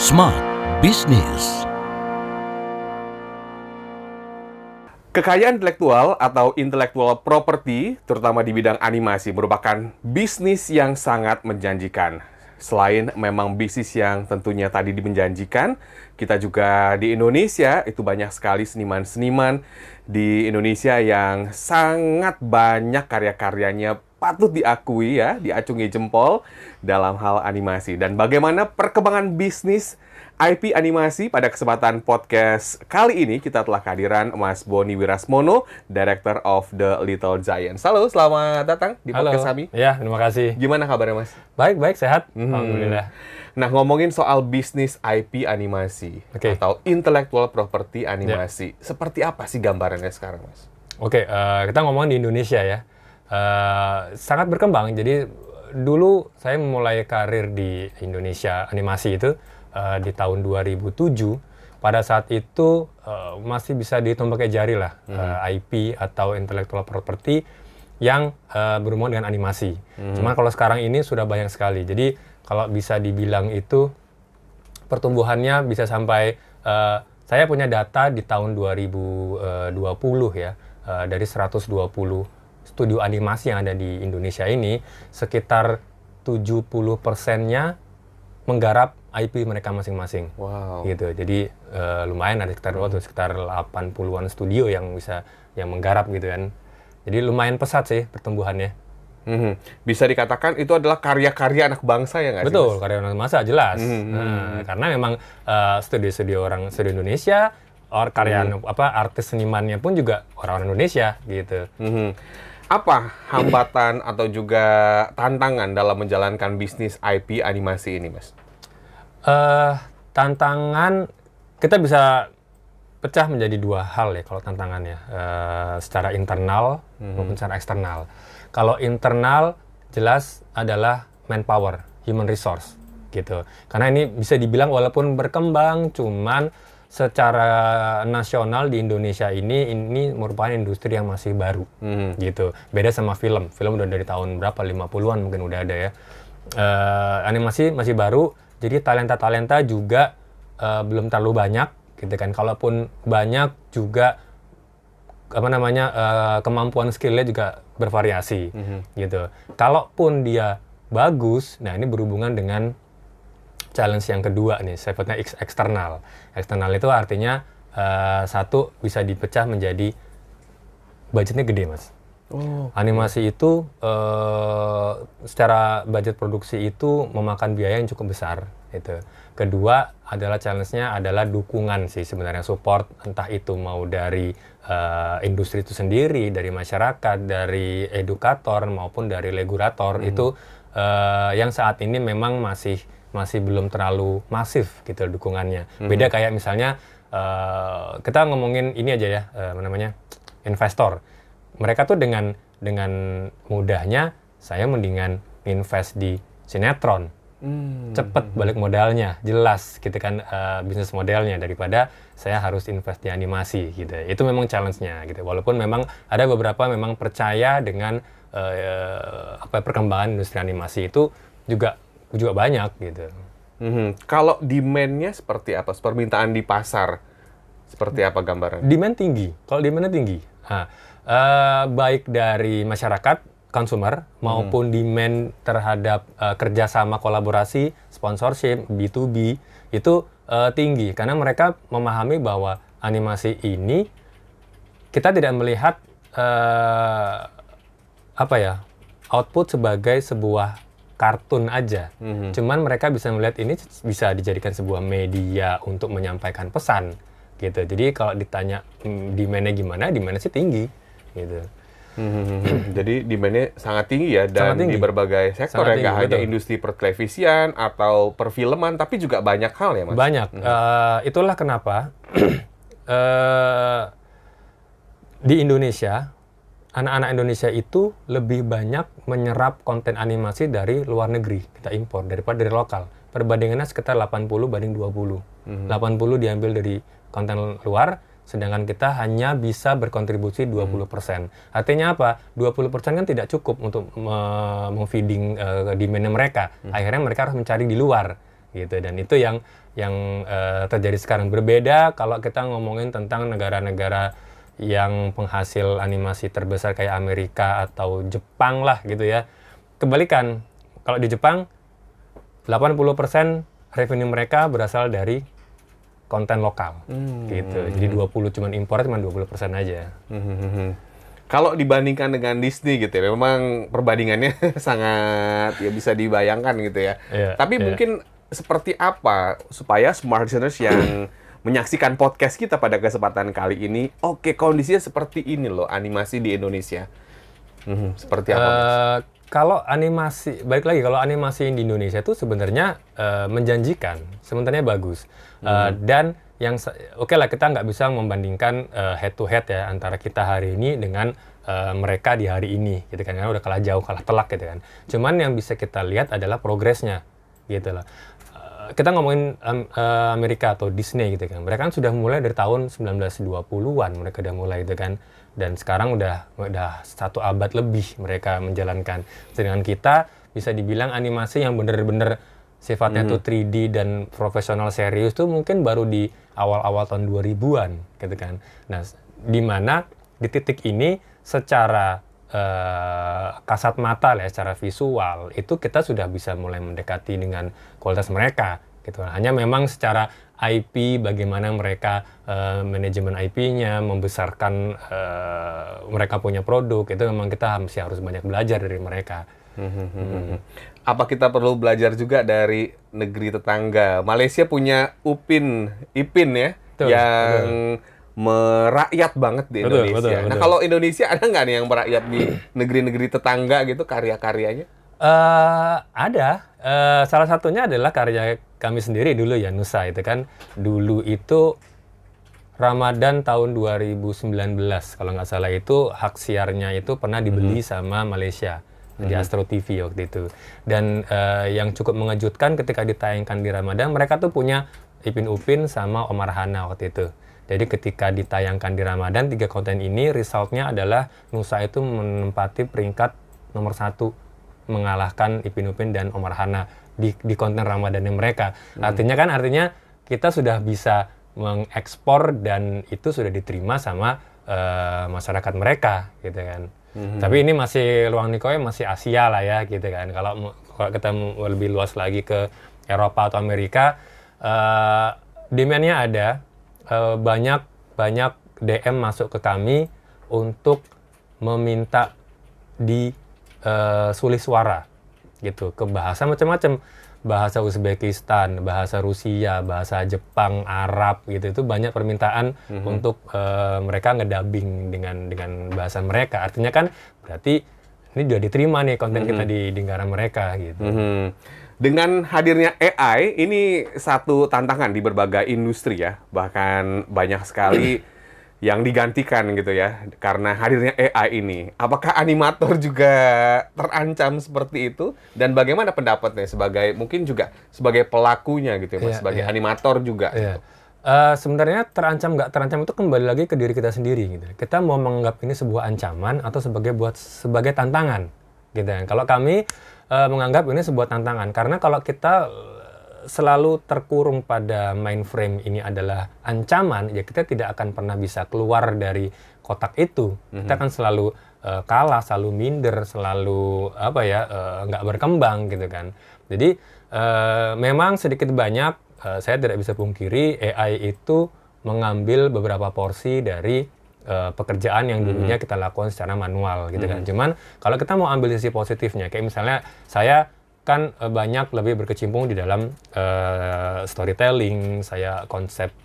Smart Business. Kekayaan intelektual atau intellectual property, terutama di bidang animasi, merupakan bisnis yang sangat menjanjikan. Selain memang bisnis yang tentunya tadi menjanjikan, kita juga di Indonesia itu banyak sekali seniman-seniman di Indonesia yang sangat banyak karya-karyanya patut diakui ya, diacungi jempol dalam hal animasi. Dan bagaimana perkembangan bisnis IP animasi pada kesempatan podcast kali ini kita telah kehadiran Mas Boni Wirasmono, Director of The Little Giants. Halo, selamat datang di podcast kami. Ya, terima kasih. Gimana kabarnya, Mas? Baik, sehat. Alhamdulillah. Nah, ngomongin soal bisnis IP animasi atau intellectual property animasi, seperti apa sih gambarannya sekarang, Mas? Kita ngomongin di Indonesia ya. Sangat berkembang. Jadi dulu saya memulai karir di Indonesia animasi itu di tahun 2007. Pada saat itu masih bisa dihitung pakai jari lah IP atau intellectual property yang berhubungan dengan animasi. Cuman kalau sekarang ini sudah banyak sekali. Jadi kalau bisa dibilang itu pertumbuhannya bisa sampai saya punya data di tahun 2020 ya, dari 120 studio animasi yang ada di Indonesia ini, sekitar 70%-nya menggarap IP mereka masing-masing. Wow. Gitu. Jadi lumayan ada sekitar 80-an studio yang menggarap gitu kan. Jadi lumayan pesat sih pertumbuhannya. Bisa dikatakan itu adalah karya-karya anak bangsa ya nggak sih? Betul, karya anak bangsa jelas. Karena memang studio Indonesia, artis senimannya pun juga orang Indonesia gitu. Apa hambatan atau juga tantangan dalam menjalankan bisnis IP animasi ini, Mas? Tantangan kita bisa pecah menjadi dua hal ya kalau tantangannya, secara internal maupun secara eksternal. Kalau internal jelas adalah manpower, human resource gitu. Karena ini bisa dibilang walaupun berkembang, cuman secara nasional di Indonesia ini merupakan industri yang masih baru gitu. Beda sama film udah dari tahun berapa, 50-an mungkin udah ada ya. Animasi masih baru, jadi talenta juga belum terlalu banyak gitu kan. Kalaupun banyak juga kemampuan skillnya juga bervariasi gitu. Kalaupun dia bagus, nah ini berhubungan dengan challenge yang kedua nih, sifatnya eksternal. Eksternal itu artinya satu bisa dipecah menjadi budgetnya gede, Mas. Animasi itu secara budget produksi itu memakan biaya yang cukup besar gitu. Kedua adalah challenge-nya adalah dukungan sih sebenarnya, support, entah itu mau dari industri itu sendiri, dari masyarakat, dari edukator maupun dari regulator. Itu yang saat ini memang masih belum terlalu masif gitu dukungannya. Beda kayak misalnya kita ngomongin ini aja ya, investor. Mereka tuh dengan mudahnya saya mendingan invest di sinetron. Cepet balik modalnya, jelas gitu kan bisnis modelnya, daripada saya harus invest di animasi gitu. Itu memang challenge-nya gitu. Walaupun memang ada beberapa memang percaya dengan perkembangan industri animasi itu juga banyak gitu. Kalau demand-nya seperti apa? Permintaan di pasar seperti apa gambarannya? Demand tinggi. Kalau demand-nya tinggi, baik dari masyarakat, consumer, maupun demand terhadap kerjasama kolaborasi, sponsorship, B2B, itu tinggi. Karena mereka memahami bahwa animasi ini kita tidak melihat output sebagai sebuah kartun aja. Cuman mereka bisa melihat ini bisa dijadikan sebuah media untuk menyampaikan pesan gitu. Jadi kalau ditanya demand-nya gimana, demand-nya sih tinggi gitu. Jadi demand-nya sangat tinggi ya, dan di berbagai sektor ya, nggak hanya industri pertelevisian atau perfilman, tapi juga banyak hal ya, Mas? Banyak. Itulah kenapa di Indonesia, anak-anak Indonesia itu lebih banyak menyerap konten animasi dari luar negeri, kita impor, daripada dari lokal. Perbandingannya sekitar 80-20. 80 diambil dari konten luar, sedangkan kita hanya bisa berkontribusi 20%. Artinya apa? 20% kan tidak cukup untuk memfeeding demand mereka. Akhirnya mereka harus mencari di luar gitu. Dan itu yang terjadi sekarang. Berbeda kalau kita ngomongin tentang negara-negara yang penghasil animasi terbesar kayak Amerika atau Jepang lah gitu ya. Kebalikan, kalau di Jepang 80% revenue mereka berasal dari konten lokal gitu. Jadi 20 cuman impor cuman 20% aja. Kalau dibandingkan dengan Disney gitu ya, memang perbandingannya sangat ya bisa dibayangkan gitu ya. Tapi mungkin seperti apa supaya smart listeners yang menyaksikan podcast kita pada kesempatan kali ini, oke, kondisinya seperti ini loh animasi di Indonesia. Seperti apa, Mas? Kalau animasi, balik lagi, kalau animasi di Indonesia itu sebenarnya menjanjikan, sebenarnya bagus. Dan yang oke lah, kita nggak bisa membandingkan head to head ya antara kita hari ini dengan mereka di hari ini, gitu kan? Karena udah kalah jauh, kalah telak gitu kan. Cuman yang bisa kita lihat adalah progresnya, gitu loh. Kita ngomongin Amerika atau Disney gitu kan. Mereka kan sudah mulai dari tahun 1920-an mereka udah mulai gitu kan. Dan sekarang udah 1 abad lebih mereka menjalankan. Sedangkan kita bisa dibilang animasi yang bener-bener sifatnya tuh 3D dan profesional serius tuh mungkin baru di awal-awal tahun 2000-an gitu kan. Nah, di mana di titik ini secara kasat mata lah, secara visual itu kita sudah bisa mulai mendekati dengan kualitas mereka gitu. Hanya memang secara IP, bagaimana mereka manajemen IP-nya, membesarkan mereka punya produk, itu memang kita masih harus banyak belajar dari mereka. Apa kita perlu belajar juga dari negeri tetangga? Malaysia punya Ipin ya, Betul, yang merakyat banget di Indonesia. Nah, kalau Indonesia ada nggak nih yang merakyat di negeri-negeri tetangga gitu karya-karyanya? Ada. Salah satunya adalah karya kami sendiri dulu ya, Nusa itu kan. Dulu itu Ramadan tahun 2019 kalau nggak salah itu hak siarnya itu pernah dibeli sama Malaysia di Astro TV waktu itu. Dan yang cukup mengejutkan ketika ditayangkan di Ramadan, mereka tuh punya Ipin Upin sama Omar Hana waktu itu. Jadi ketika ditayangkan di Ramadan, 3 konten ini resultnya adalah Nusa itu menempati peringkat nomor 1, mengalahkan Ipin Upin dan Omar Hana di konten Ramadannya mereka. Artinya kita sudah bisa mengekspor dan itu sudah diterima sama masyarakat mereka gitu kan. Tapi ini masih ruang lingkupnya masih Asia lah ya gitu kan. Kalau kita lebih luas lagi ke Eropa atau Amerika, demand-nya ada. Banyak DM masuk ke kami untuk meminta sulih suara gitu ke bahasa macam-macam, bahasa Uzbekistan, bahasa Rusia, bahasa Jepang, Arab gitu. Itu banyak permintaan untuk mereka ngedubbing dengan bahasa mereka. Artinya kan berarti ini sudah diterima nih konten kita di negara mereka gitu. Dengan hadirnya AI, ini satu tantangan di berbagai industri ya. Bahkan banyak sekali yang digantikan gitu ya, karena hadirnya AI ini. Apakah animator juga terancam seperti itu? Dan bagaimana pendapatnya mungkin juga sebagai pelakunya gitu ya, Mas, sebagai animator juga? Gitu. Sebenarnya terancam nggak terancam itu kembali lagi ke diri kita sendiri gitu. Kita mau menganggap ini sebuah ancaman atau sebagai tantangan gitu kan. Kalau kami menganggap ini sebuah tantangan, karena kalau kita selalu terkurung pada mainframe ini adalah ancaman, ya kita tidak akan pernah bisa keluar dari kotak itu. Kita akan selalu kalah, selalu minder, selalu nggak berkembang gitu kan. Jadi memang sedikit banyak saya tidak bisa pungkiri AI itu mengambil beberapa porsi dari pekerjaan yang dulunya kita lakukan secara manual gitu kan. Cuman kalau kita mau ambil sisi positifnya, kayak misalnya saya kan banyak lebih berkecimpung di dalam storytelling, saya konsep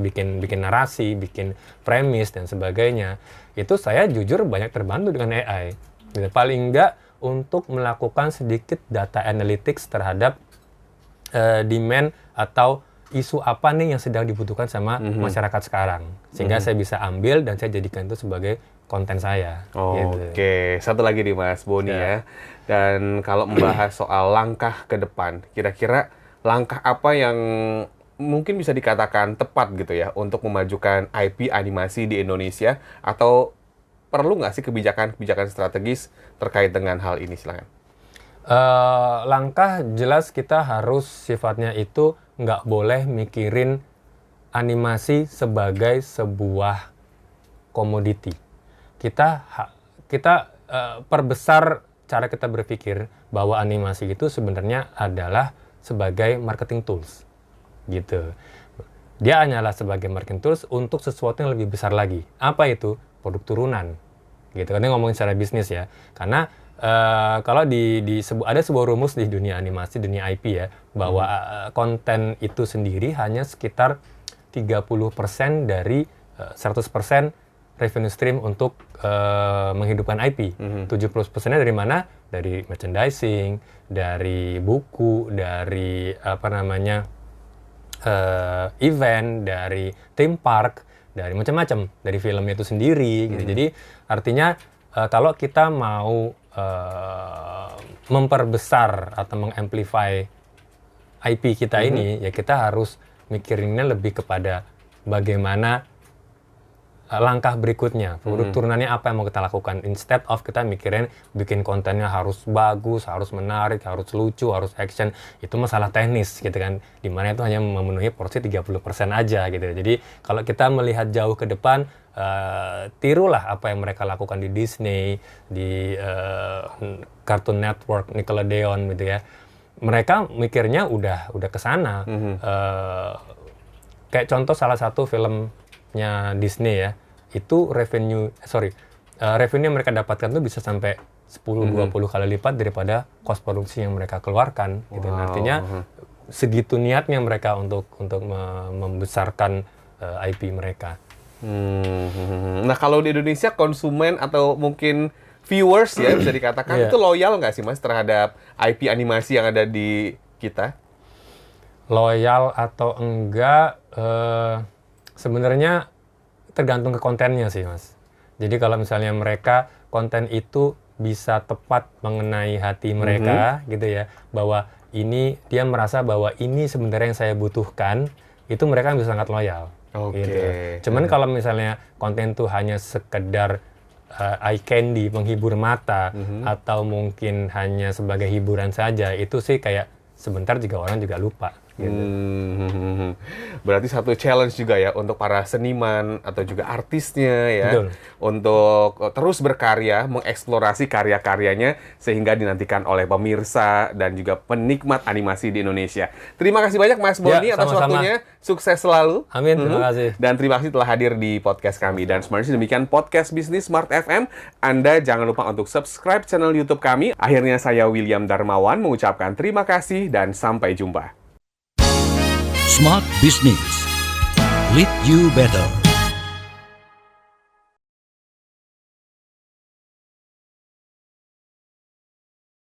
bikin narasi, bikin premis dan sebagainya. Itu saya jujur banyak terbantu dengan AI. Gitu. Paling enggak untuk melakukan sedikit data analytics terhadap demand atau isu apa nih yang sedang dibutuhkan sama masyarakat sekarang. Sehingga saya bisa ambil dan saya jadikan itu sebagai konten saya. Oke, satu lagi nih Mas Boni ya. Dan kalau membahas soal langkah ke depan, kira-kira langkah apa yang mungkin bisa dikatakan tepat gitu ya untuk memajukan IP animasi di Indonesia, atau perlu nggak sih kebijakan strategis terkait dengan hal ini? Silakan. Langkah jelas kita harus sifatnya itu nggak boleh mikirin animasi sebagai sebuah komoditi. Kita perbesar cara kita berpikir bahwa animasi itu sebenarnya adalah sebagai marketing tools, gitu. Dia hanyalah sebagai marketing tools untuk sesuatu yang lebih besar lagi. Apa itu? Produk turunan, gitu. Ini ngomongin secara bisnis ya. Karena kalau ada sebuah rumus di dunia animasi, dunia IP ya, bahwa konten itu sendiri hanya sekitar 30% dari 100% revenue stream untuk menghidupkan IP. 70%-nya dari mana? Dari merchandising, dari buku, dari event, dari theme park, dari macam-macam, dari filmnya itu sendiri. Gitu. Jadi artinya kalau kita mau memperbesar atau mengamplify IP kita ini, ya kita harus mikirinnya lebih kepada bagaimana langkah berikutnya, produk turunannya apa yang mau kita lakukan. Instead of kita mikirin bikin kontennya harus bagus, harus menarik, harus lucu, harus action. Itu masalah teknis gitu kan. Dimana itu hanya memenuhi porsi 30% aja gitu. Jadi kalau kita melihat jauh ke depan, tirulah apa yang mereka lakukan di Disney, di Cartoon Network, Nickelodeon gitu ya. Mereka mikirnya udah ke sana. Kayak contoh salah satu filmnya Disney ya, itu revenue yang mereka dapatkan tuh bisa sampai 10-20 kali lipat daripada cost produksi yang mereka keluarkan gitu. Artinya segitu niatnya mereka untuk membesarkan IP mereka. Nah, kalau di Indonesia konsumen atau mungkin viewers ya bisa dikatakan itu loyal nggak sih Mas terhadap IP animasi yang ada di kita? Loyal atau enggak sebenarnya tergantung ke kontennya sih Mas. Jadi kalau misalnya mereka konten itu bisa tepat mengenai hati mereka gitu ya, bahwa ini dia merasa bahwa ini sebenarnya yang saya butuhkan, itu mereka bisa sangat loyal. Gitu. Cuman kalau misalnya konten itu hanya sekedar eye candy, menghibur mata, atau mungkin hanya sebagai hiburan saja, itu sih kayak sebentar juga orang juga lupa. Gitu. Berarti satu challenge juga ya untuk para seniman atau juga artisnya ya. Betul. Untuk terus berkarya, mengeksplorasi karya-karyanya sehingga dinantikan oleh pemirsa dan juga penikmat animasi di Indonesia. Terima kasih banyak Mas Boni atas waktunya. Sukses selalu. Amin, terima kasih. Dan terima kasih telah hadir di podcast kami. Dan sebenarnya demikian podcast bisnis Smart FM. Anda jangan lupa untuk subscribe channel YouTube kami. Akhirnya saya William Darmawan mengucapkan terima kasih dan sampai jumpa. Smart Business. Lead you better.